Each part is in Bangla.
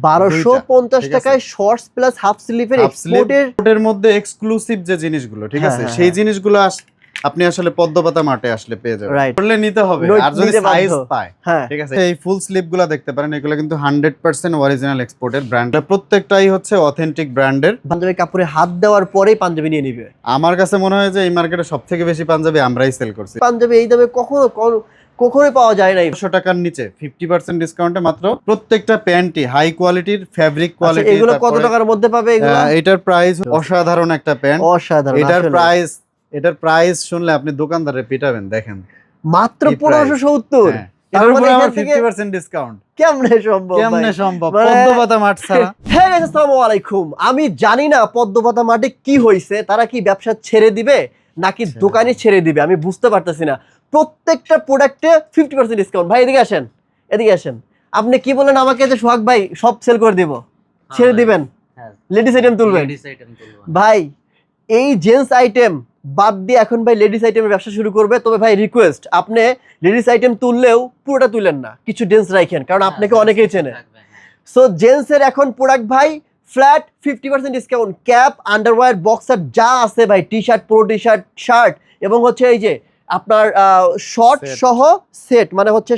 1250 টাকায় শর্টস প্লাস হাফ স্লিভের এক্সপোর্টের মধ্যে এক্সক্লুসিভ যে জিনিসগুলো, ঠিক আছে, সেই জিনিসগুলো আপনি আসলে পদ্মপাতা মার্টে আসলে পেয়ে যাবেন। করলে নিতে হবে, আর যদি সাইজ পায়, ঠিক আছে। এই ফুল স্লিভগুলো দেখতে পারেন, এগুলো কিন্তু 100% অরিজিনাল এক্সপোর্টের ব্র্যান্ড। প্রত্যেকটাই হচ্ছে অথেন্টিক ব্র্যান্ডের। পাঞ্জাবি কাপড়ে হাত দেওয়ার পরেই পাঞ্জাবি নিয়ে নিবে। আমার কাছে মনে হয় যে এই মার্কেটে সবথেকে বেশি পাঞ্জাবি আমরাই সেল করছি। পাঞ্জাবি এই দামে কখনোই পাওয়া যায় না। 100 টাকার নিচে 50% ডিসকাউন্টে মাত্র প্রত্যেকটা প্যান্টই হাই কোয়ালিটির, ফেব্রিক কোয়ালিটি। এগুলো কত টাকার মধ্যে পাবে এগুলো? এটার প্রাইস অসাধারণ একটা প্যান্ট, অসাধারণ। এটার প্রাইস শুনলে আপনি দোকানদারে পিটাবেন। দেখেন মাত্র 1570। তার উপরে আবার 50% ডিসকাউন্ট। কেমনে সম্ভব পদ্মপাতা মার্ট ছাড়া? হ্যাঁ গাইস, আসসালামু আলাইকুম। আমি জানি না পদ্মপাতা মার্টে কি হইছে, তারা কি ব্যবসা ছেড়ে দিবে নাকি দোকানে ছেড়ে দিবে, আমি বুঝতে পারতেছি না। প্রত্যেকটা প্রোডাক্টে 50% ডিসকাউন্ট। ভাই এদিকে আসেন। আপনি কি বলেন আমাকে যে সোহাগ ভাই সব সেল করে দিব, ছেড়ে দিবেন, লেডিস আইটেম তুলবেন? ভাই এই জেন্টস আইটেম বাদ দিয়ে এখন ভাই লেডিস আইটেমের ব্যবসা শুরু করবে। তবে ভাই রিকোয়েস্ট, আপনি লেডিস আইটেম তুললেও পুরোটা তুলেন না, কিছু জেন্টস রাখেন, কারণ আপনাকে অনেকেই চেনে। সো জেন্টসের এখন প্রোডাক্ট ভাই flat 50% discount. Cap, underwear, boxer যা আছে ভাই, T shirt, pro T shirt, shirt এবং হচ্ছে এই যে আপনার শর্ট সহ সেট, মানে হচ্ছে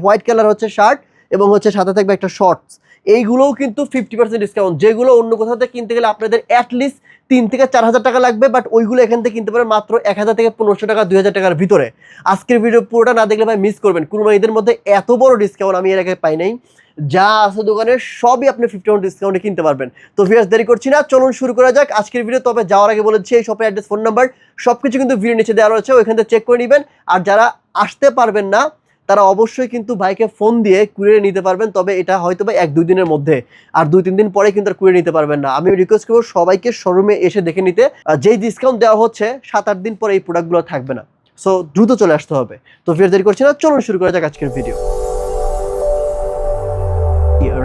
হোয়াইট কালার হচ্ছে শার্ট এবং হচ্ছে সাথে থাকবে একটা শর্টস। এইগুলোও কিন্তু 50% ডিসকাউন্ট, যেগুলো অন্য কোথাও থেকে কিনতে গেলে আপনাদের অ্যাটলিস্ট 3 থেকে 4000 টাকা লাগবে, বাট ওইগুলো এখান থেকে কিনতে পারেন মাত্র 1000 থেকে 1500 টাকা, 2000 টাকার ভিতরে। আজকের ভিডিও পুরোটা না দেখলে ভাই মিস করবেন। কুরবানি ঈদের মধ্যে এত বড় ডিসকাউন্ট আমি এর আগে পাই নাই। যা আছে দোকানে সবই আপনি 50% ডিসকাউন্টে কিনতে পারবেন। তো ভিউয়ার্স দেরি করছি না, চলুন শুরু করা যাক আজকের ভিডিও। তবে যাওয়ার আগে বলেছি এই শপের অ্যাড্রেস, ফোন নাম্বার সবকিছু কিন্তু ভিডিও নিচে দেওয়া রয়েছে, ওইখান থেকে চেক করে নেবেন। আর যারা আসতে পারবেন না তারা অবশ্যই কিন্তু ভাইকে ফোন দিয়ে কুরিয়ারে নিতে পারবেন। তবে এটা হয়তো বা 1-2 দিনের মধ্যে, আর 2-3 দিন পরে কিন্তু আর কুরিয়ারে নিতে পারবেন না। আমি রিকোয়েস্ট করবো সবাইকে শোরুমে এসে দেখে নিতে। যেই ডিসকাউন্ট দেওয়া হচ্ছে 7-8 দিন পরে এই প্রোডাক্টগুলো থাকবে না, সো দ্রুত চলে আসতে হবে। তো ভিডিও দেরি করছি না, চলুন শুরু করা যাক আজকের ভিডিও।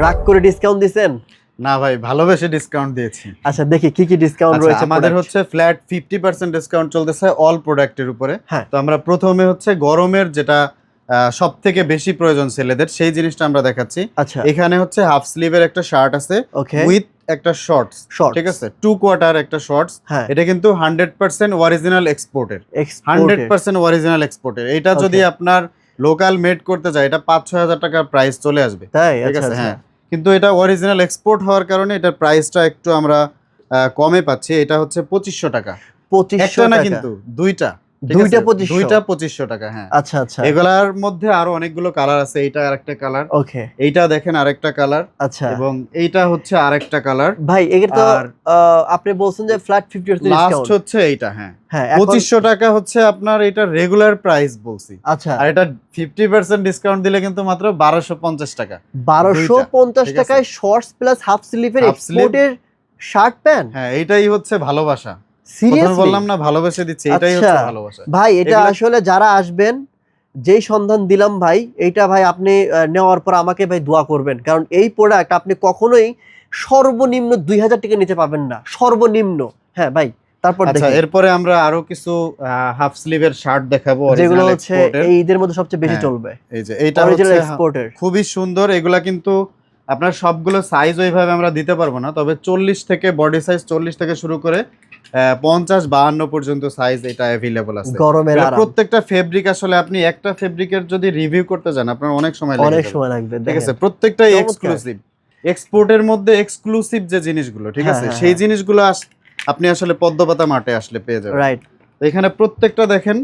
রাগ করে ডিসকাউন্ট দিবেন না ভাই, ভালোবেসে ডিসকাউন্ট দিয়েছি। আচ্ছা দেখি কি ডিসকাউন্ট রয়েছে। আমাদের হচ্ছে ফ্ল্যাট 50% ডিসকাউন্ট চলতেছে অল প্রোডাক্টের উপরে। তো আমরা প্রথমে হচ্ছে গরমের যেটা সবথেকে বেশি প্রয়োজন ছেলেদের, সেই জিনিসটা আমরা দেখাচ্ছি। এখানে হচ্ছে হাফ স্লিভের একটা শার্ট আছে উইথ একটা শর্টস, ঠিক আছে, 2 কোয়ার্টার একটা শর্টস। এটা কিন্তু 100% অরিজিনাল এক্সপোর্টের, 100% অরিজিনাল এক্সপোর্টের। এটা যদি আপনার লোকাল মেড করতে যায় এটা 5-6 হাজার টাকার প্রাইস চলে আসবে, ঠিক আছে। হ্যাঁ, কিন্তু এটা অরিজিনাল এক্সপোর্ট হওয়ার কারণে এটার প্রাইসটা একটু আমরা কমে পাচ্ছি। এটা হচ্ছে 2500 টাকা। 2500 না, কিন্তু দুইটা 2500 টাকা। হ্যাঁ, আচ্ছা। এগুলার মধ্যে আরো অনেকগুলো কালার আছে। এইটা আরেকটা কালার, এইটা দেখেন আরেকটা কালার, আচ্ছা, এবং এইটা হচ্ছে আরেকটা কালার। ভাই এটা তো আপনি বলছেন যে ফ্ল্যাট 50% লাস্ট হচ্ছে এইটা। হ্যাঁ, 2500 টাকা হচ্ছে আপনার এটা রেগুলার প্রাইস বলছি। আচ্ছা, আর এটা 50% ডিসকাউন্ট দিলে কিন্তু মাত্র 1250 টাকা। 1250 টাকায় শর্টস প্লাস হাফ স্লিভের এক্সপোর্টের শার্ট প্যান্ট। হ্যাঁ, এইটাই হচ্ছে ভালোবাসা। সিরিয়াসলি বললাম না, ভালোবেসে দিচ্ছি, এটাই হচ্ছে ভালোবাসা। ভাই এটা আসলে যারা আসবেন, যেই সন্ধান দিলাম ভাই, এইটা ভাই আপনি নেওয়ার পর আমাকে ভাই দোয়া করবেন, কারণ এই প্রোডাক্ট আপনি কখনোই সর্বনিম্ন 2000 টাকা নিচে পাবেন না, সর্বনিম্ন। হ্যাঁ ভাই, তারপর আচ্ছা, এরপরে আমরা আরো কিছু হাফ স্লিভের শার্ট দেখাবো, যেগুলো হচ্ছে এই ঈদের মধ্যে সবচেয়ে বেশি চলবে। এই যে এইটা হচ্ছে এক্সপোর্টের, খুবই সুন্দর। এগুলা কিন্তু আপনার সবগুলো সাইজ ওইভাবে আমরা দিতে পারবো না, তবে 40 থেকে বডি সাইজ 40 থেকে শুরু করে 50-52 পর্যন্ত সাইজ এটা अवेलेबल আছে। গরমের আরাম। প্রত্যেকটা ফেব্রিক আসলে আপনি একটা ফেব্রিকের যদি রিভিউ করতে যান আপনার অনেক সময় লাগবে, ঠিক আছে। প্রত্যেকটাই এক্সক্লুসিভ, এক্সপোর্টের মধ্যে এক্সক্লুসিভ যে জিনিসগুলো, ঠিক আছে, সেই জিনিসগুলো আপনি আসলে পদ্মপাতা মার্টে আসলে পেয়ে যাবেন। রাইট, এখানে প্রত্যেকটা দেখেন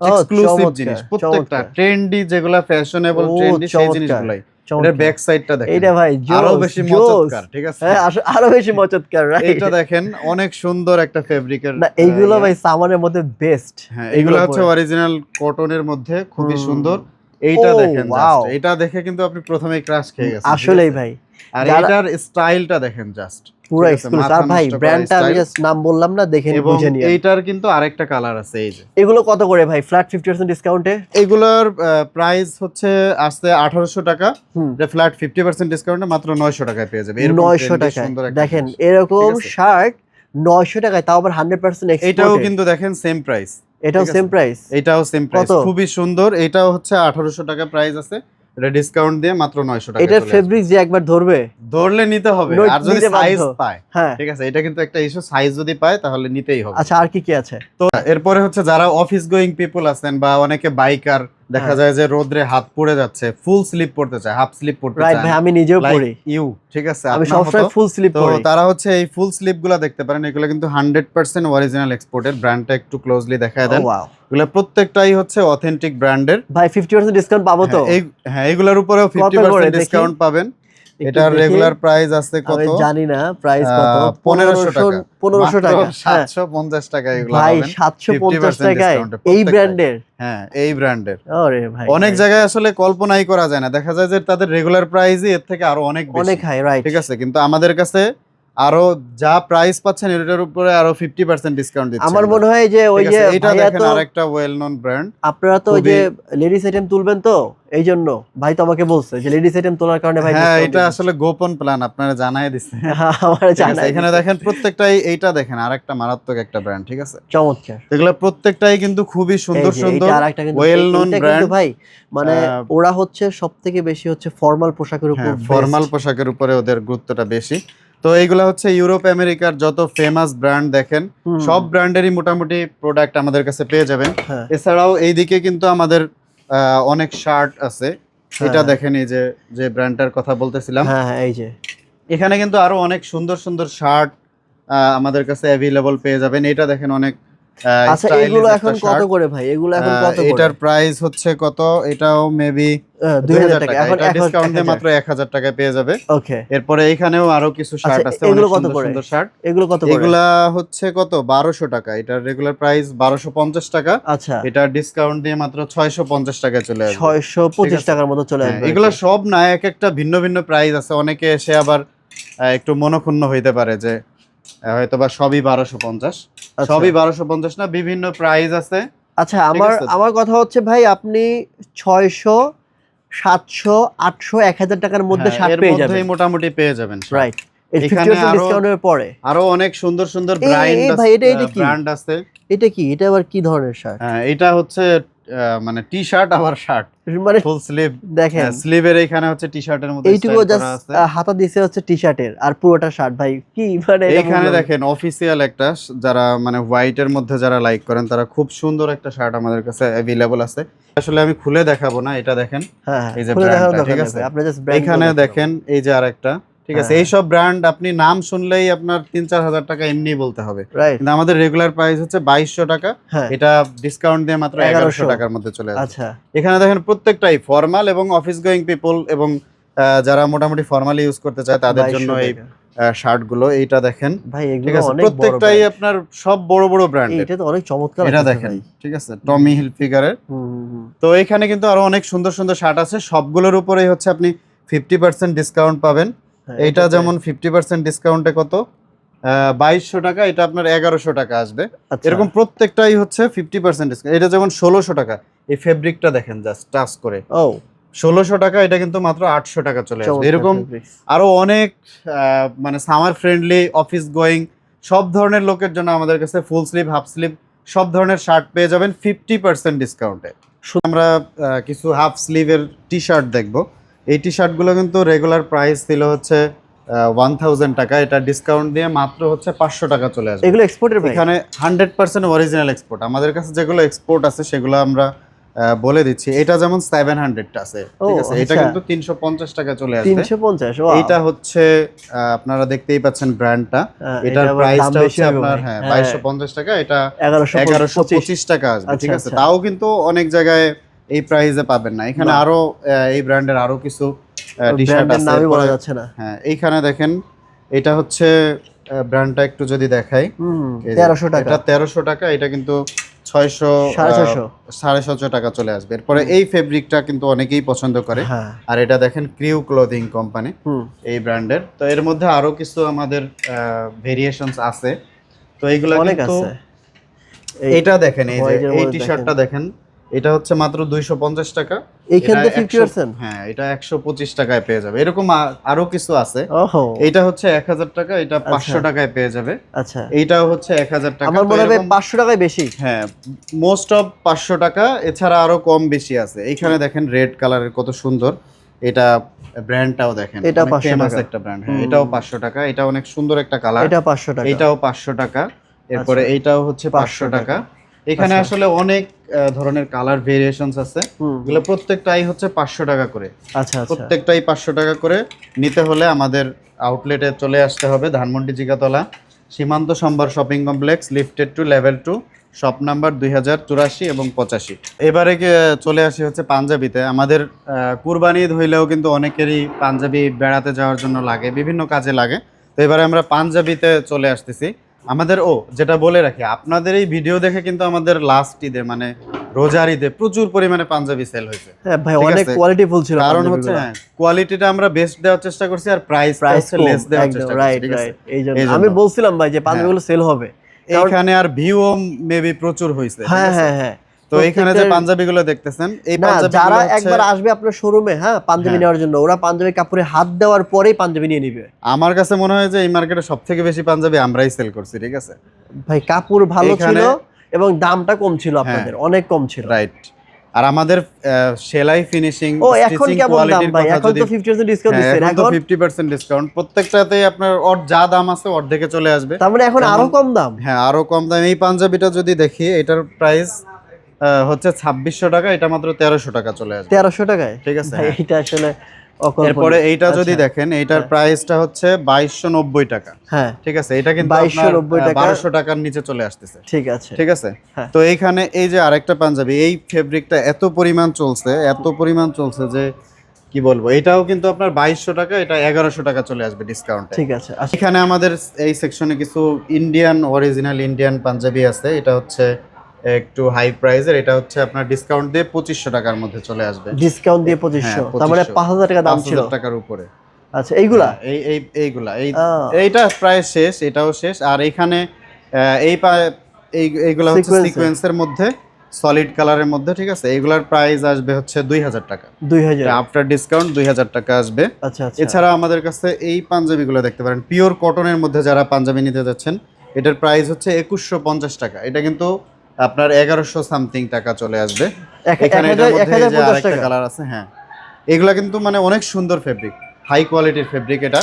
এক্সক্লুসিভ জিনিস, প্রত্যেকটা ট্রেন্ডি, যেগুলো ফ্যাশনেবল ট্রেন্ডি, সেই জিনিসগুলাই। এর ব্যাক সাইডটা দেখেন, এটা ভাই আরো বেশি মজাদার, ঠিক আছে। হ্যাঁ, আরো বেশি মজাদার, রাইট। এটা দেখেন অনেক সুন্দর একটা ফেব্রিকের। না, এইগুলো ভাই সামারের মধ্যে বেস্ট। হ্যাঁ, এগুলো হচ্ছে অরিজিনাল কটনের মধ্যে, খুবই সুন্দর। এইটা দেখেন, জাস্ট এটা দেখে কিন্তু আপনি প্রথমেই ক্রাশ খেয়ে গেছেন আসলেই ভাই। আর এটার স্টাইলটা দেখেন, জাস্ট পুরো এক্সক্লুসিভ। আর ভাই ব্র্যান্ডটা আমি জাস্ট নাম বললাম না, দেখেন বুঝে নিন। এইটার কিন্তু আরেকটা কালার আছে। এই যে এগুলো কত করে ভাই ফ্ল্যাট 50% ডিসকাউন্টে? এগুলোর প্রাইস হচ্ছে আসছে 1800 টাকা। এটা ফ্ল্যাট 50% ডিসকাউন্টে মাত্র 900 টাকায় পেয়ে যাবে। 900 টাকায় দেখেন এরকম শার্ট 900 টাকায়, তাও আবার 100% এক্সপোর্ট। এটাও কিন্তু দেখেন সেম প্রাইস, এটাও সেম প্রাইস, এটাও সেম প্রাইস, খুবই সুন্দর। এটাও হচ্ছে 1800 টাকা প্রাইস আছে। এটা ডিসকাউন্ট দিয়ে মাত্র 900 টাকা। এটার ফেব্রিক যে একবার ধরলে নিতে হবে, আর যদি সাইজ পায়। হ্যাঁ ঠিক আছে, এটা কিন্তু একটা ইস্যু, সাইজ যদি পায় তাহলে নিতেই হবে। আচ্ছা আর কি আছে? তো এরপরে হচ্ছে যারা অফিস গোয়িং পিপল আছেন বা অনেকে বাইকার, দেখা যায় যে রোদ্রে হাত পুড়ে যাচ্ছে, ফুল স্লিপ পড়তে চায়, হাফ স্লিপ পড়তে চায়। রাইট ভাই, আমি নিজেও পড়ি। ঠিক আছে, আমি সবসময় ফুল স্লিপ পরি। তো তারা হচ্ছে এই ফুল স্লিপ গুলা দেখতে পারেন, এগুলো কিন্তু 100% অরিজিনাল এক্সপোর্টের। ব্র্যান্ডটা একটু ক্লোজলি দেখায় দেন। এগুলো প্রত্যেকটাই হচ্ছে অথেন্টিক ব্র্যান্ডের। ভাই 50% ডিসকাউন্ট পাবো তো? হ্যাঁ, এগুলোর উপরেও 50% ডিসকাউন্ট পাবেন। এটার রেগুলার প্রাইস আছে কত আমি জানি না, প্রাইস কত? 1500 টাকা। 1500 টাকা, 750 টাকা এগুলো ভাই 750 টাকায় এই ব্র্যান্ডের? হ্যাঁ, এই ব্র্যান্ডের। আরে ভাই, অনেক জায়গায় আসলে কল্পনাই করা যায় না, দেখা যায় যে তাদের রেগুলার প্রাইসই এর থেকে আরো অনেক বেশি, অনেক হাই। রাইট, ঠিক আছে, কিন্তু আমাদের কাছে আরো যা প্রাইস পাচ্ছেন এটার উপরে আরো 50% ডিসকাউন্ট দিচ্ছি। আমার মনে হয় যে ওই যে এটা দেখেন আরেকটা ওয়েল নন ব্র্যান্ড। আপনারা তো ওই যে লেডিস আইটেম তুলবেন, তো এই জন্য ভাই তো আমাকে বলছে যে লেডিস আইটেম তোলার কারণে ভাই। হ্যাঁ, এটা আসলে গোপন প্ল্যান, আপনারা জানাই দিচ্ছেন। আমারে জানাই। এখানে দেখেন প্রত্যেকটাই, এইটা দেখেন আরেকটা মারাত্মক একটা ব্র্যান্ড, ঠিক আছে, চমৎকার। এগুলো প্রত্যেকটাই কিন্তু খুবই সুন্দর সুন্দর ওয়েল নন ব্র্যান্ড ভাই। মানে ওরা হচ্ছে সবথেকে বেশি হচ্ছে ফর্মাল পোশাকের উপর, ফর্মাল পোশাকের উপরে ওদের গুরুত্বটা বেশি। তো এইগুলা হচ্ছে ইউরোপ আমেরিকার যত ফেমাস ব্র্যান্ড দেখেন, সব ব্র্যান্ডেরই মোটামুটি প্রোডাক্ট আমাদের কাছে পেয়ে যাবেন। এছাড়াও এইদিকে কিন্তু আমাদের অনেক শার্ট আছে। এটা দেখেন, এই যে ব্র্যান্ডটার কথা বলতেছিলাম, এই যে এখানে কিন্তু আরো অনেক সুন্দর সুন্দর শার্ট আমাদের কাছে অ্যাভেলেবল পেয়ে যাবেন। এটা দেখেন অনেক। আচ্ছা, এগুলো এখন কত করে ভাই? এগুলো এখন কত করে? এটার প্রাইস হচ্ছে কত? এটাও মেবি 2000 টাকা। এখন ডিসকাউন্ট দিয়ে মাত্র 1000 টাকায় পেয়ে যাবে। ওকে। এরপরে এখানেও আরো কিছু শার্ট আছে, এগুলো কত করে? সুন্দর শার্ট। এগুলো কত করে? এগুলা হচ্ছে কত? 1200 টাকা। এটার রেগুলার প্রাইস 1250 টাকা। আচ্ছা, এটা ডিসকাউন্ট দিয়ে মাত্র 650 টাকায় চলে আসবে। 625 টাকার মতো চলে আসবে। এগুলা সব না, এক একটা ভিন্ন ভিন্ন প্রাইস আছে। অনেকে এসে আবার একটু মনক্ষুণ্ণ হইতে পারে যে হয়তোবা সবই 1250। সবই 1250 না, বিভিন্ন প্রাইস আছে। আচ্ছা, আমার কথা হচ্ছে ভাই, আপনি 600, 700, 800, 1000 টাকার মধ্যে শার্ট পেয়ে যাবেন, মোটামুটি পেয়ে যাবেন। রাইট। এখানে ডিসকাউন্টের পরে আরো অনেক সুন্দর সুন্দর ব্র্যান্ড আছে। এটা কি? এটা আবার কি ধরনের শার্ট? এটা হচ্ছে মানে টি শার্ট আবার শার্ট, মানে ফুল স্লিভ। দেখেন স্লিভের এখানে হচ্ছে টি শার্টের মধ্যে এইটুকু জাস্ট হাতা দিছে হচ্ছে টি শার্টের, আর পুরোটা শার্ট। ভাই কি মানে? এখানে দেখেন অফিসিয়াল একটা, যারা মানে হোয়াইট এর মধ্যে যারা লাইক করেন তারা খুব সুন্দর একটা শার্ট আমাদের কাছে अवेलेबल আছে। আসলে আমি খুলে দেখাবো না, এটা দেখেন এই যে ব্র্যান্ডটা, ঠিক আছে। এখানে দেখেন এই যে আরেকটা, ঠিক আছে। এইসব ব্র্যান্ড আপনি নাম শুনলেই আপনার 3-4 হাজার টাকা এমনি বলতে হবে, কিন্তু আমাদের রেগুলার প্রাইস হচ্ছে 2200 টাকা। এটা ডিসকাউন্ট দিয়ে মাত্র 1100 টাকার মধ্যে চলে আসে। আচ্ছা, এখানে দেখেন প্রত্যেকটাই ফর্মাল এবং অফিস গোয়িং পিপল এবং যারা মোটামুটি ফর্মালি ইউজ করতে চায় তাদের জন্য এই শার্ট গুলো। এইটা দেখেন ভাই, এগুলো অনেক বড়, প্রত্যেকটাই আপনার সব বড় বড় ব্র্যান্ড। এটা তো অনেক চমৎকার। এটা দেখেন, ঠিক আছে, টমি হিলফিগারের। তো এখানে কিন্তু আরো অনেক সুন্দর সুন্দর শার্ট আছে, সবগুলোর উপরেই হচ্ছে আপনি 50% ডিসকাউন্ট পাবেন। এইটা যেমন 50% ডিসকাউন্টে কত? 2200 টাকা, এটা আপনার 1100 টাকা আসবে। এরকম প্রত্যেকটাই হচ্ছে 50% ডিসকাউন্ট। এটা যেমন 1600 টাকা। এই ফেব্রিকটা দেখেন জাস্ট টাচ করে, 1600 টাকা। এটা কিন্তু মাত্র 800 টাকা চলে আসবে। এরকম আরো অনেক মানে সামার ফ্রেন্ডলি অফিস গোয়িং সব ধরনের লোকের জন্য আমাদের কাছে ফুল স্লিভ, হাফ স্লিভ সব ধরনের শার্ট পেয়ে যাবেন 50% ডিসকাউন্টে। আমরা কিছু হাফ স্লিভের টি শার্ট দেখবো। এই টি শার্টগুলো কিন্তু রেগুলার প্রাইস ছিল হচ্ছে 1000 টাকা। এটা ডিসকাউন্ট দিয়ে মাত্র হচ্ছে 500 টাকা চলে আসবে। এগুলো এক্সপোর্টের ভাই? এখানে 100% অরিজিনাল এক্সপোর্ট। আমাদের কাছে যেগুলো এক্সপোর্ট আছে সেগুলো আমরা বলে দিচ্ছি। এটা যেমন 700 আছে, ঠিক আছে। এটা কিন্তু 350 টাকা চলে আসবে। 350? এটা হচ্ছে আপনারা দেখতেই পাচ্ছেন ব্র্যান্ডটা। এটার প্রাইসটা হচ্ছে আপনার 2250 টাকা। এটা 1125 টাকা আসবে, ঠিক আছে। তাও কিন্তু অনেক জায়গায় এই প্রাইসে পাবেন না। এখানে আরো এই ব্র্যান্ডের আরো কিছু টি-শার্ট আছে, নামই বলা যাচ্ছে না। হ্যাঁ, এইখানে দেখেন এটা হচ্ছে ব্র্যান্ডটা একটু যদি দেখাই, 1300 টাকা। এটা 1300 টাকা। এটা কিন্তু 600-750 টাকা চলে আসবে। এরপরে এই ফেব্রিকটা কিন্তু অনেকেই পছন্দ করে। আর এটা দেখেন ক্রিউ ক্লোদিং কোম্পানি, এই ব্র্যান্ডের। তো এর মধ্যে আরো কিছু আমাদের ভেরিয়েশনস আছে। তো এইগুলা কিন্তু এটা দেখেন, এই যে এই টি-শার্টটা দেখেন, এটা হচ্ছে মাত্র 250 টাকা। এইখান থেকে 50%? হ্যাঁ, এটা 125 টাকায় পেয়ে যাবে। এরকম আরো কিছু আছে। ওহো, এটা হচ্ছে 1000 টাকা, এটা 500 টাকায় পেয়ে যাবে। আচ্ছা, এইটাও হচ্ছে 1000 টাকা। আমার মনে হয় 500 টাকায় বেশি। হ্যাঁ, মোস্ট অফ 500 টাকা, এছাড়া আরো কম বেশি আছে। এইখানে দেখেন রেড কালারের কত সুন্দর, এটা ব্র্যান্ডটাও দেখেন, এটা অনেক 500 ফেমাস টাকা। একটা ব্র্যান্ড। হ্যাঁ, এটাও 500 টাকা। এটা অনেক সুন্দর একটা কালার, এটা 500 টাকা। এটাও 500 টাকা। এরপরে এইটাও হচ্ছে 500 টাকা। এখানে আসলে অনেক ধরনের কালার ভেরিয়েশনস আছে, এগুলো প্রত্যেকটাই হচ্ছে 500 টাকা করে। আচ্ছা, প্রত্যেকটাই 500 টাকা করে। নিতে হলে আমাদের আউটলেটে চলে আসতে হবে, Dhanmondi Jigatola Simanta Sambhar shopping complex, lifted to level 2, shop number 2084 এবং 85। এবারে চলে আসি হচ্ছে পাঞ্জাবিতে। আমাদের কুরবানি ঈদ হইলেও কিন্তু অনেকেরই পাঞ্জাবি বেড়াতে যাওয়ার জন্য লাগে, বিভিন্ন কাজে লাগে। তো এবারে আমরা পাঞ্জাবিতে চলে আসতেছি। আমাদের যেটা বলে রাখি, আপনাদের এই ভিডিও দেখে কিন্তু আমাদের লাস্ট ঈদে মানে রোজার ঈদে প্রচুর পরিমাণে পাঞ্জাবি সেল হয়েছে। হ্যাঁ ভাই, অনেক কোয়ালিটিফুল ছিল। কারণ হচ্ছে কোয়ালিটিটা আমরা বেস্ট দেওয়ার চেষ্টা করছি, আর প্রাইস হচ্ছে লেস দেওয়ার চেষ্টা করছি। ঠিক আছে, এইজন্য আমি বলছিলাম ভাই যে পাঞ্জাবিগুলো সেল হবে। এইখানে আর ভিউও মেবি প্রচুর হয়েছে। হ্যাঁ হ্যাঁ হ্যাঁ। তো এখানে যে পাঞ্জাবিগুলো দেখতেছেন, এই পাঞ্জাবিগুলো যারা একবার আসবে আপনার শোরুমে হ্যাঁ পাঞ্জাবি নেওয়ার জন্য, ওরা পাঞ্জাবি কাপড়ে হাত দেওয়ার পরেই পাঞ্জাবি নিয়ে নিবে। আমার কাছে মনে হয় যে এই মার্কেটে সবথেকে বেশি পাঞ্জাবি আমরাই সেল করছি। ঠিক আছে ভাই, কাপড় ভালো ছিল এবং দামটা কম ছিল, আপনাদের অনেক কম ছিল। রাইট। আর আমাদের সেলাই ফিনিশিং এখন কেমন দাম ভাই? এখন তো 50% ডিসকাউন্ট দিচ্ছেন। এখন তো 50% ডিসকাউন্ট, প্রত্যেকটাতেই আপনার যা দাম আছে অর্ধেকে চলে আসবে। তার মানে এখন আরো কম দাম? হ্যাঁ, আরো কম দাম। এই পাঞ্জাবিটা যদি দেখি, এটার প্রাইস হচ্ছে 2600 টাকা, এটা মাত্র 1300 টাকা চলে আসবে। 1300 টাকায়? ঠিক আছে, এটা আসলে। এরপরে এইটা যদি দেখেন, এইটার প্রাইসটা হচ্ছে 2290 টাকা। হ্যাঁ, ঠিক আছে, এটা কিন্তু 2290 টাকা, 1200 টাকার নিচে চলে আসতেছে। ঠিক আছে, ঠিক আছে। তো এইখানে এই যে আরেকটা পাঞ্জাবি, এই ফেব্রিকটা এত পরিমাণ চলছে যে কি বলবো, এটাও কিন্তু আপনার 2200 টাকা, এটা 1100 টাকা চলে আসবে ডিসকাউন্টে। ঠিক আছে। এখানে আমাদের এই সেকশনে কিছু ইন্ডিয়ান, অরিজিনাল ইন্ডিয়ান পাঞ্জাবি আছে। এটা হচ্ছে একটু হাই প্রাইসের, এটা হচ্ছে আপনার ডিসকাউন্ট দিয়ে 2500 টাকার মধ্যে চলে আসবে। ডিসকাউন্ট দিয়ে 2500, তার মানে 5000 টাকা দাম ছিল। 5000 টাকার উপরে। আচ্ছা, এইগুলা এইটা প্রায় শেষ, এটাও শেষ। আর এখানে এইগুলা হচ্ছে সিকোয়েন্সের মধ্যে, সলিড কালারের মধ্যে। ঠিক আছে, এইগুলার প্রাইস আসবে হচ্ছে 2000 টাকা। 2000 আফটার ডিসকাউন্ট 2000 টাকা আসবে। আচ্ছা। এছাড়া আমাদের কাছে এই পাঞ্জাবিগুলো দেখতে পারেন, পিওর কটনের মধ্যে যারা পাঞ্জাবি নিতে যাচ্ছেন, এটার প্রাইস হচ্ছে 2150 টাকা। এটা কিন্তু আপনার 1100 সামথিং টাকা চলে আসবে। এখানে এটার মধ্যে যে আরেকটা কালার আছে, হ্যাঁ, এগুলা কিন্তু মানে অনেক সুন্দর ফেব্রিক, হাই কোয়ালিটির ফেব্রিক এটা।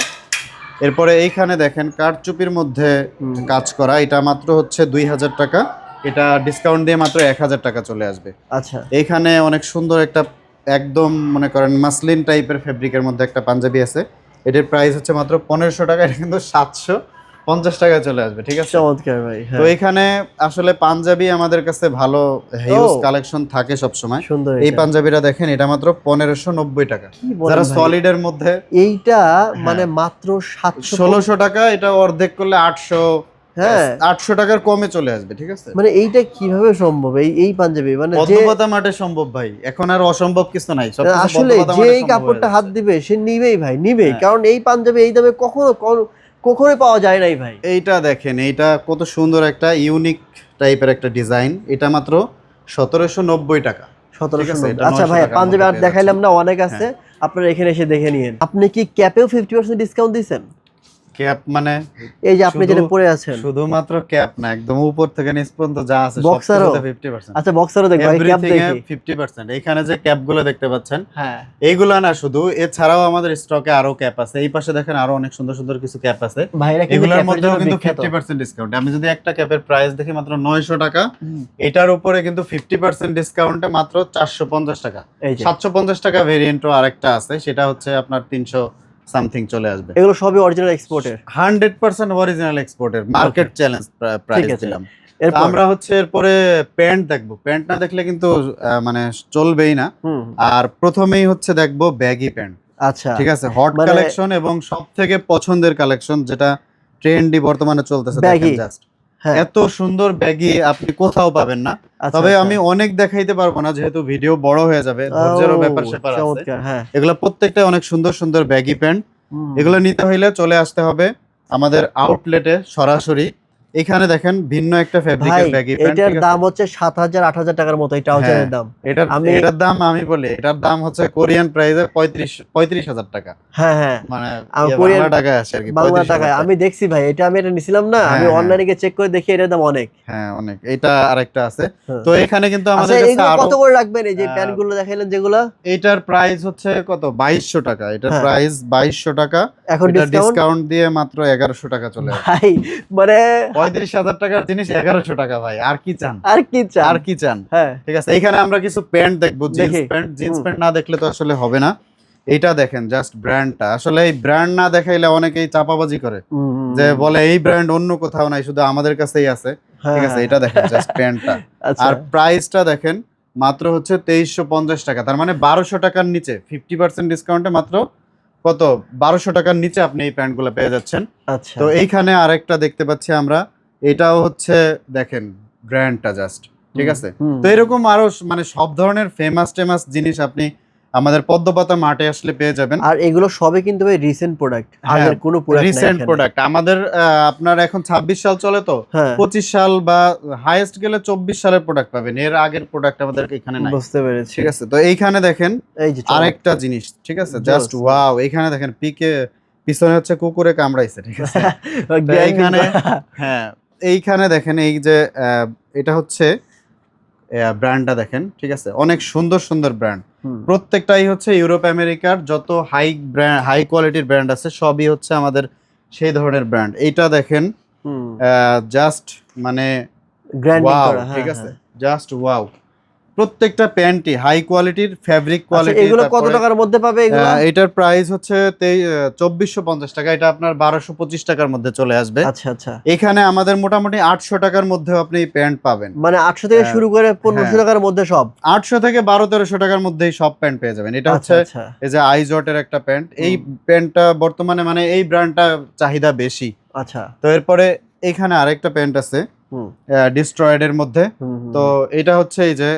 এরপরে এইখানে দেখেন কারচুপির মধ্যে কাজ করা, এটা মাত্র হচ্ছে 2000 টাকা, এটা ডিসকাউন্ট দিয়ে মাত্র 1000 টাকা চলে আসবে। আচ্ছা, এইখানে অনেক সুন্দর একটা একদম মনে করেন মাসলিন টাইপের ফেব্রিকের মধ্যে একটা পাঞ্জাবি আছে, এটার প্রাইস হচ্ছে মাত্র 1500 টাকা, এটা কিন্তু 750 টাকা চলে আসবে। ঠিক আছে, চমৎকার ভাই। তো এখানে আসলে পাঞ্জাবি আমাদের কাছে ভালো হিউজ কালেকশন থাকে সব সময়। এই পাঞ্জাবিটা দেখেন, এটা মাত্র 1590 টাকা, যারা সলিডের মধ্যে। এইটা মানে মাত্র 1600 টাকা, এটা অর্ধেক করলে 800 টাকার কমে চলে আসবে। ঠিক আছে, মানে এইটা কিভাবে সম্ভব? এই পাঞ্জাবি মানে পদ্মপাতা মাঠে সম্ভব ভাই, এখন আর অসম্ভব কিছু নাই। আসলে যে এই কাপড়টা হাত দিবে সে নিবেই ভাই, নিবেই। কারণ এই পাঞ্জাবি এই দামে কখনোই পাওয়া যায় নাই ভাই। এইটা দেখেন, এইটা কত সুন্দর একটা ইউনিক টাইপের একটা ডিজাইন, এটা মাত্র 1790 টাকা। 1790। আচ্ছা ভাই, পাঞ্জাবি আর দেখাইলাম না, অনেক আছে, আপনারা এখানে এসে দেখে নিন। আপনি কি ক্যাপেও 50% ডিসকাউন্ট দিয়েছেন? ক্যাপ মানে এই যে আপনি যেটা পরে আছেন, শুধুমাত্র ক্যাপ না, একদম উপর থেকে নিচ পর্যন্ত যা আছে বক্সারও 50%। আচ্ছা, বক্সারও দেখো, ক্যাপ দেখি 50%। এখানে যে ক্যাপগুলো দেখতে পাচ্ছেন, হ্যাঁ, এইগুলা না শুধু, এছাড়াও আমাদের স্টকে আরো ক্যাপ আছে। এই পাশে দেখেন আরো অনেক সুন্দর সুন্দর কিছু ক্যাপ আছে, এগুলোর মধ্যেও কিন্তু 50% ডিসকাউন্ট। আমি যদি একটা ক্যাপের প্রাইস দেখি মাত্র 900 টাকা, এটার উপরে কিন্তু 50% ডিসকাউন্টে মাত্র 450 টাকা। 750 টাকা ভেরিয়েন্টও আরেকটা আছে, সেটা হচ্ছে আপনার 300 সামথিং চলে আসবে। এগুলো সবই অরিজিনাল এক্সপোর্টের, 100% অরিজিনাল এক্সপোর্টের, মার্কেট চ্যালেঞ্জ প্রাইস দিলাম। আমরা হচ্ছে এরপরে প্যান্ট দেখবো, প্যান্ট না দেখলে কিন্তু মানে চলবেই না। আর প্রথমেই হচ্ছে দেখবো ব্যাগি প্যান্ট। আচ্ছা, ঠিক আছে, হট কালেকশন এবং সবথেকে পছন্দের কালেকশন, যেটা ট্রেন্ডি বর্তমানে চলতেছে। দেখেন জাস্ট এত সুন্দর ব্যাগি আপনি কোথাও পাবেন না। তবে আমি অনেক দেখাইতে পারবো না, যেহেতু ভিডিও বড় হয়ে যাবে, ধৈর্যেরও ব্যাপার স্যাপার আছে। এগুলো প্রত্যেকটা অনেক সুন্দর সুন্দর ব্যাগি প্যান্ট। এগুলো নিতে হইলে চলে আসতে হবে আমাদের আউটলেটে সরাসরি এখানে দেখেন ভিন্ন একটা ফেব্রিকের ব্যাগি প্যান্ট, এটার দাম হচ্ছে 7000 8000 টাকার মতো, এটা ট্রাউজারের দাম। এটার দাম আমি বলি, এটার দাম হচ্ছে কোরিয়ান প্রাইসে 35000 টাকা। হ্যাঁ হ্যাঁ, মানে কোরিয়ান বাংলা টাকায় আসে আর কি, বাংলা টাকায়। আমি দেখছি ভাই, এটা আমি এটা নিছিলাম না, আমি অনলাইনে গিয়ে চেক করে দেখি এটার দাম অনেক। হ্যাঁ অনেক। এটা আরেকটা আছে। তো এখানে কিন্তু আমাদের আচ্ছা, কাছে এগুলো কত করে রাখবেন? এই যে প্যান্ট গুলো দেখাইলেন যেগুলো, এটার প্রাইস হচ্ছে কত, 2200 টাকা। এটার প্রাইস 2200 টাকা, এখন ডিসকাউন্ট দিয়ে মাত্র 1100 টাকা চলে আসে ভাই। মানে 35000 টাকার জিনিস 1100 টাকা ভাই, আর কি চান? আর কি চান? আর কি চান? হ্যাঁ ঠিক আছে, এখানে আমরা কিছু প্যান্ট দেখবো, জিন্স প্যান্ট না দেখলে তো আসলে হবে না। এটা দেখেন জাস্ট ব্র্যান্ডটা, আসলে এই ব্র্যান্ড না দেখাইলে অনেকেই চাপাবাজি করে, যে বলে এই ব্র্যান্ড অন্য কোথাও নাই, শুধু আমাদের কাছেই আছে। ঠিক আছে, এটা দেখেন জাস্ট প্যান্টটা, আর প্রাইসটা দেখেন মাত্র হচ্ছে 2350 টাকা। তার মানে 1200 টাকার নিচে 50% ডিসকাউন্টে মাত্র কত, 1200 টাকার নিচে আপনি এই প্যান্টগুলো পেয়ে যাচ্ছেন। আচ্ছা, তো এইখানে আরেকটা দেখতে পাচ্ছি আমরা, এটাও হচ্ছে দেখেন ব্র্যান্ডটা জাস্ট, ঠিক আছে। তো এরকম আরো মানে সব ধরনের ফেমাস জিনিস আপনি আমাদের পদ্মপাতা মার্টে আসলে পেয়ে যাবেন। আর এগুলো সবই কিন্তু ভাই রিসেন্ট প্রোডাক্ট, আগের কোনো প্রোডাক্ট নাই। রিসেন্ট প্রোডাক্ট আমাদের, আপনার এখন 26 সাল চলে, তো 25 সাল বা হাইয়েস্ট গেলে 24 সালের প্রোডাক্ট পাবেন, এর আগের প্রোডাক্ট আমাদের এখানে নাই। বুঝতে পেরেছি, ঠিক আছে। তো এইখানে দেখেন আরেকটা জিনিস, ঠিক আছে, জাস্ট ওয়াও। এইখানে দেখেন পিছনে হচ্ছে কুকুরে কামড়াইছে, ঠিক আছে। এইখানে হ্যাঁ, এইখানে দেখেন এই যে এটা হচ্ছে ব্র্যান্ডটা দেখেন, ঠিক আছে, অনেক সুন্দর ব্র্যান্ড। প্রত্যেকটাই হচ্ছে ইউরোপ আমেরিকার যত হাই কোয়ালিটির ব্র্যান্ড আছে সবই হচ্ছে আমাদের সেই ধরনের ব্র্যান্ড। এইটা দেখেন জাস্ট মানে ওয়াও, ঠিক আছে, জাস্ট ওয়াও। প্রত্যেকটা প্যান্টই হাই কোয়ালিটির, ফেব্রিক কোয়ালিটি। এগুলো কত টাকার মধ্যে পাবে এগুলো? এটার প্রাইস হচ্ছে 2450 টাকা, এটা আপনার 1225 টাকার মধ্যে চলে আসবে। আচ্ছা আচ্ছা, এখানে আমাদের মোটামুটি 800 টাকার মধ্যে আপনি প্যান্ট পাবেন, মানে 800 থেকে শুরু করে 1500 টাকার মধ্যে সব। 800 থেকে 1200-1300 টাকার মধ্যেই সব প্যান্ট পেয়ে যাবেন। এটা হচ্ছে এই যে আইজটের একটা প্যান্ট, এই প্যান্টটা বর্তমানে মানে এই ব্র্যান্ডটা চাহিদা বেশি। আচ্ছা, তো এরপরে এখানে আরেকটা প্যান্ট আছে ডিস্ট্রয়েড এর মধ্যে। তো এটা হচ্ছে এই যে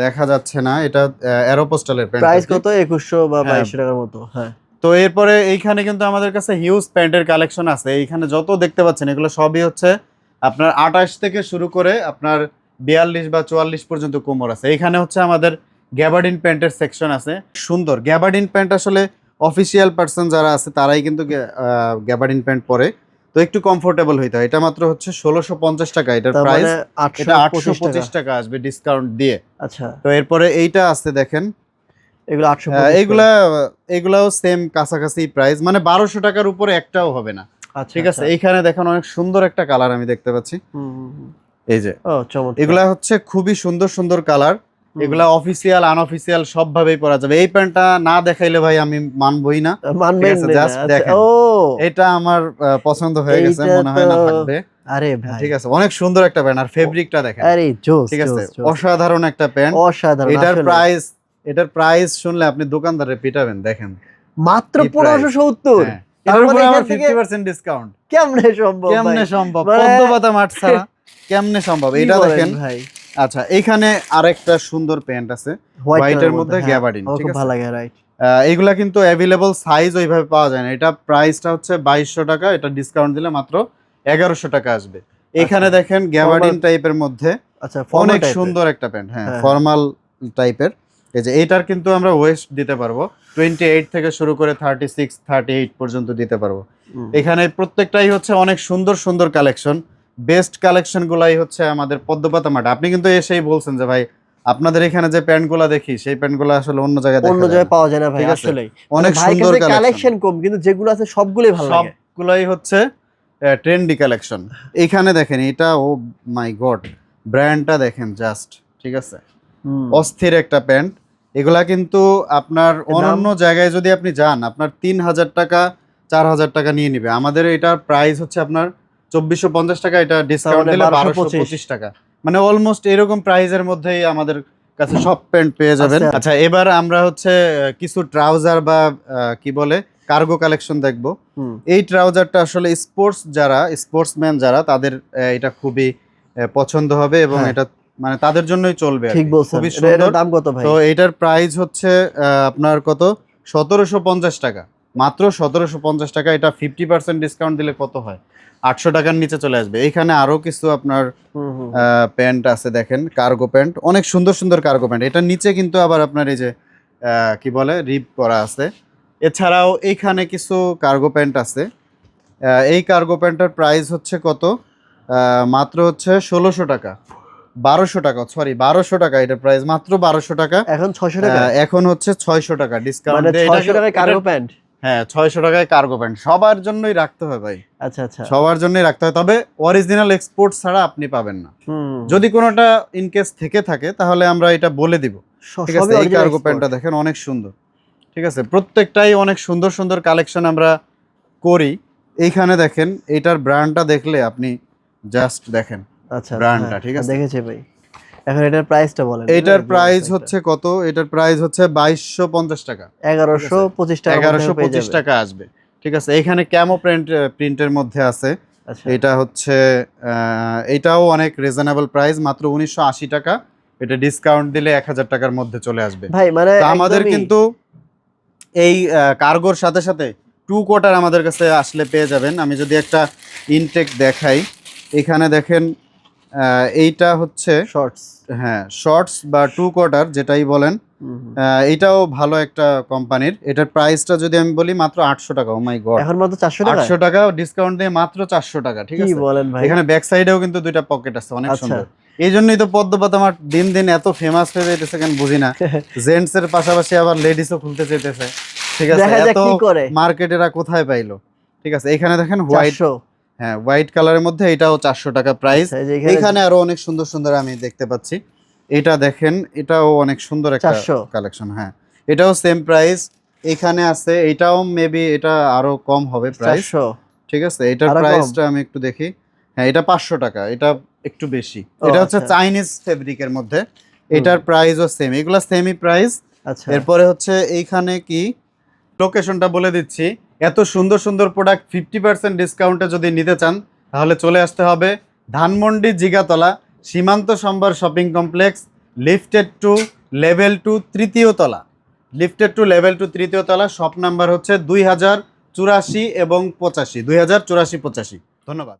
দেখা যাচ্ছে না, এটা অ্যারোপোস্টালের প্যান্ট। প্রাইস কত? 2100 বা 2200 টাকার মতো। হ্যাঁ। তো এরপরে এইখানে কিন্তু আমাদের কাছে হিউজ প্যান্টের কালেকশন আছে। এইখানে যত দেখতে পাচ্ছেন এগুলো সবই হচ্ছে আপনার 28 থেকে শুরু করে আপনার 42 বা 44 পর্যন্ত কোমর আছে। এইখানে হচ্ছে আমাদের গ্যাবার্ডিন প্যান্টের সেকশন আছে। সুন্দর গ্যাবার্ডিন প্যান্ট, আসলে অফিসিয়াল পার্সন যারা আছে তারাই কিন্তু গ্যাবার্ডিন প্যান্ট পরে, তো একটু কমফোর্টেবল হইতে হয়। এটা মাত্র হচ্ছে 1650 টাকা এটার প্রাইস, এটা 825 টাকা আসবে ডিসকাউন্ট দিয়ে। আচ্ছা, তো এরপরে এইটা আছে দেখেন, এগুলো 825, এগুলাও সেম কাছাকাছি প্রাইস, মানে 1200 টাকার উপরে একটাও হবে না। ঠিক আছে। এইখানে দেখেন অনেক সুন্দর একটা কালার আমি দেখতে পাচ্ছি, এই যে এগুলা হচ্ছে খুবই সুন্দর কালার। এগুলা অফিসিয়াল আনঅফিসিয়াল সব ভাবেই পরা যাবে। এই প্যান্টটা না দেখাইলে ভাই আমি মানবই না। জাস্ট দেখেন, এটা আমার পছন্দ হয়ে গেছে, মনে হয় না থাকবে। আরে ভাই, ঠিক আছে, অনেক সুন্দর একটা প্যান্ট, আর ফেব্রিকটা দেখেন, আরে জোস, ঠিক আছে, অসাধারণ একটা প্যান্ট, অসাধারণ। এটার প্রাইস শুনলে আপনি দোকানদারে পিটাবেন। দেখেন মাত্র 1570, তার উপরে আবার 50% ডিসকাউন্ট। কেমনে সম্ভব? পদ্মপাতা মার্ট ছাড়া কেমনে সম্ভব? এটা দেখেন ভাই। আচ্ছা, এখানে আরেকটা সুন্দর প্যান্ট আছে হোয়াইটের মধ্যে গ্যাবার্ডিন, ঠিক আছে, ভালো লাগে, রাইট। এইগুলা কিন্তু অ্যাভেলেবল সাইজ ওইভাবে পাওয়া যায় না। এটা প্রাইসটা হচ্ছে 2200 টাকা, এটা ডিসকাউন্ট দিলে মাত্র 1100 টাকা আসবে। এখানে দেখেন গ্যাবার্ডিন টাইপের মধ্যে অনেক সুন্দর একটা প্যান্ট, হ্যাঁ ফর্মাল টাইপের। এই যে এটার কিন্তু আমরা ওয়েস্ট দিতে পারবো 28 থেকে শুরু করে 36 38 পর্যন্ত দিতে পারবো। এখানে প্রত্যেকটাই হচ্ছে অনেক সুন্দর কালেকশন। বেস্ট কালেকশন গুলাই হচ্ছে আমাদের পদ্মপাতা মার্ট। আপনি কিন্তু এসেই বলছেন যে ভাই আপনাদের এখানে যে প্যান্টগুলো দেখি সেই প্যান্টগুলো আসলে অন্য জায়গায় পাওয়া যায় না ভাই। আসলে অনেক সুন্দর কালেকশন কম, কিন্তু যেগুলো আছে সবগুলোই ভালো লাগে, সবগুলাই হচ্ছে ট্রেন্ডি কালেকশন। এখানে দেখেন এটা, ও মাই গড, ব্র্যান্ডটা দেখেন জাস্ট, ঠিক আছে, অস্থির একটা প্যান্ট। এগুলা কিন্তু আপনার অন্য জায়গায় যদি আপনি যান আপনার 3000 টাকা 4000 টাকা নিয়ে নিবে। আমাদের এটার প্রাইস হচ্ছে আপনার 2450 টাকা, এটা ডিসকাউন্ট দিলে 1225 টাকা, মানে অলমোস্ট এরকম প্রাইসের মধ্যেই আমাদের কাছে সব প্যান্ট পেয়ে যাবেন। আচ্ছা, এবার আমরা হচ্ছে কিছু ট্রাউজার বা কি বলে কার্গো কালেকশন দেখবো। এই ট্রাউজারটা আসলে স্পোর্টসম্যান যারা তাদের এটা খুবই পছন্দ হবে এবং এটা মানে তাদের জন্যই চলবে। ঠিক বলছেন। খুবই সুন্দর। দাম কত ভাই? তো এটার প্রাইস হচ্ছে আপনার কত, 1750 টাকা, মাত্র 1750 টাকা। এটা 50% ডিসকাউন্ট দিলে কত হয়? 800 টাকার নিচে চলে আসবে। এখানে আরো কিছু আপনার প্যান্ট আছে, দেখেন কার্গো প্যান্ট, অনেক সুন্দর সুন্দর কার্গো প্যান্ট। এটার নিচে কিন্তু আবার আপনার এই যে কি বলে রিপ করা আছে। এছাড়াও এইখানে কিছু কার্গো প্যান্ট আছে। এই কার্গো প্যান্টের প্রাইস হচ্ছে কত, মাত্র হচ্ছে 1600 টাকা, 1200 টাকা, সরি 1200 টাকা এটার প্রাইস, মাত্র 1200 টাকা। এখন 600 টাকা, এখন হচ্ছে 600 টাকা ডিসকাউন্ট মানে 600 টাকায় কার্গো প্যান্ট। হ্যাঁ 600 টাকায় কার্গো প্যান্ট সবার জন্যই রাখতে হয় ভাই। আচ্ছা আচ্ছা, সবার জন্যই রাখতে হয়, তবে অরিজিনাল এক্সপোর্ট ছাড়া আপনি পাবেন না। যদি কোনোটা ইনকেস থেকে থাকে তাহলে আমরা এটা বলে দিব, ঠিক আছে। এই কার্গো প্যান্টটা দেখেন অনেক সুন্দর, ঠিক আছে। প্রত্যেকটাই অনেক সুন্দর সুন্দর কালেকশন আমরা করি। এইখানে দেখেন এটার ব্র্যান্ডটা দেখলে আপনি জাস্ট দেখেন, আচ্ছা ব্র্যান্ডটা, ঠিক আছে, দেখেছি ভাই। এখন এটার প্রাইসটা বলেন। এটার প্রাইস হচ্ছে কত, এটার প্রাইস হচ্ছে 2250 টাকা, 1125 টাকা, 1125 টাকা আসবে, ঠিক আছে। এখানে ক্যামো প্রিন্টের মধ্যে আছে। এটা হচ্ছে এটাও অনেক রিজনেবল প্রাইস, মাত্র 1980 টাকা। এটা ডিসকাউন্ট দিলে 1000 টাকার মধ্যে চলে আসবে ভাই। মানে আমাদের কিন্তু এই কার্গোর সাথে সাথে 2 কোয়ার্টার আমাদের কাছে আসলে পেয়ে যাবেন। আমি যদি একটা ইনটেক দেখাই, এখানে দেখেন এইটা হচ্ছে শর্টস, হ্যাঁ শর্টস বা 2 কোয়ার্টার যেটাই বলেন, এটাও ভালো একটা কোম্পানির। এটার প্রাইসটা যদি আমি বলি মাত্র 800 টাকা। ও মাই গড, এখন মাত্র 400 টাকা, 800 টাকা ডিসকাউন্ট দিয়ে মাত্র 400 টাকা, ঠিক আছে। কি বলেন ভাই। এখানে ব্যাক সাইডেও কিন্তু দুইটা পকেট আছে, অনেক সুন্দর। এই জন্যই তো পদ্মপাতা আমার দিন দিন এত ফেমাস হয়ে যাইতেছে, কেন বুঝি না। জেন্টস এর পাশাপাশি আবার লেডিসও খুলতে চাইতেছে, ঠিক আছে। এত মার্কেটেরা কোথায় পাইলো, ঠিক আছে। এখানে দেখেন হোয়াইট, হ্যাঁ হোয়াইট কালারের মধ্যে, এটাও 400 টাকা প্রাইস। এখানে আরো অনেক সুন্দর সুন্দর আমি দেখতে পাচ্ছি। এটা দেখেন, এটাও অনেক সুন্দর একটা কালেকশন, হ্যাঁ এটাও সেম প্রাইস এখানে আছে। এটাও মেবি এটা আরো কম হবে প্রাইস, ঠিক আছে। এটার প্রাইসটা আমি একটু দেখি, হ্যাঁ এটা 500 টাকা, এটা একটু বেশি। এটা হচ্ছে চাইনিজ ফেব্রিকের মধ্যে, এটার প্রাইসও সেম, এগুলা সেমই প্রাইস। এরপরে হচ্ছে এইখানে কি লোকেশনটা বলে দিচ্ছি। এত সুন্দর সুন্দর প্রোডাক্ট 50% ডিসকাউন্টে যদি নিতে চান তাহলে চলে আসতে হবে Dhanmondi Jigatola Simanta Sambhar shopping complex, lifted to level 2 তৃতীয় তলা, লিফটেড টু লেভেল 2 তৃতীয় তলা। শপ নাম্বার হচ্ছে 2084 এবং 85, 2084 85। ধন্যবাদ।